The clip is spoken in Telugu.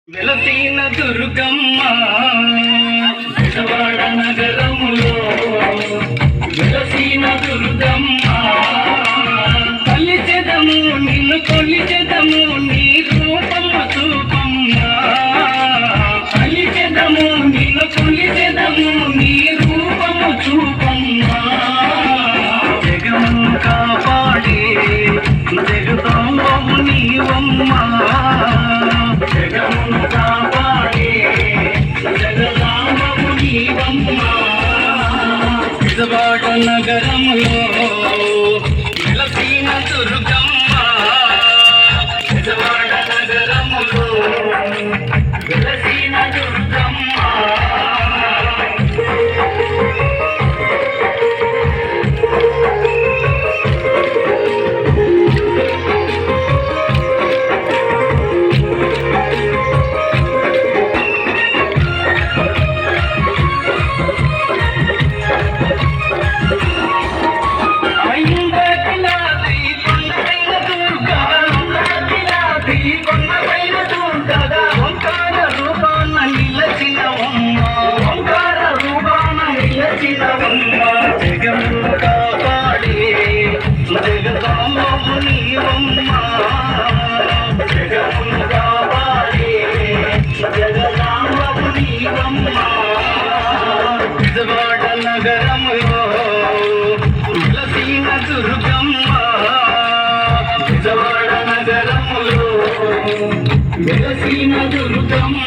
వెలసిన దుర్గమ్మ విజయవాడ నగరములో వెలసిన దుర్గమ్మ కొలిచెదము నిన్ను కొలిచెదము నీ రూపము చూపమ్మ కొలిచెదము నిన్ను కొలిచెదము నీ రూపము చూపమ్మ జగము కాపాడే జగదమ్మ నీవమ్మ విజయవాడ నగరములో వెలసిన దుర్గమ్మ విజయవాడ నగరములో వెలసిన దుర్గమ్మ జగము కాపాడే జగదమ్మ నీవమ్మ జగము కాపాడే జగదమ్మ నీవమ్మ విజయవాడ నగరములో వెలసిన దుర్గమ్మ విజయవాడ నగరములో వెలసిన దుర్గమ్మ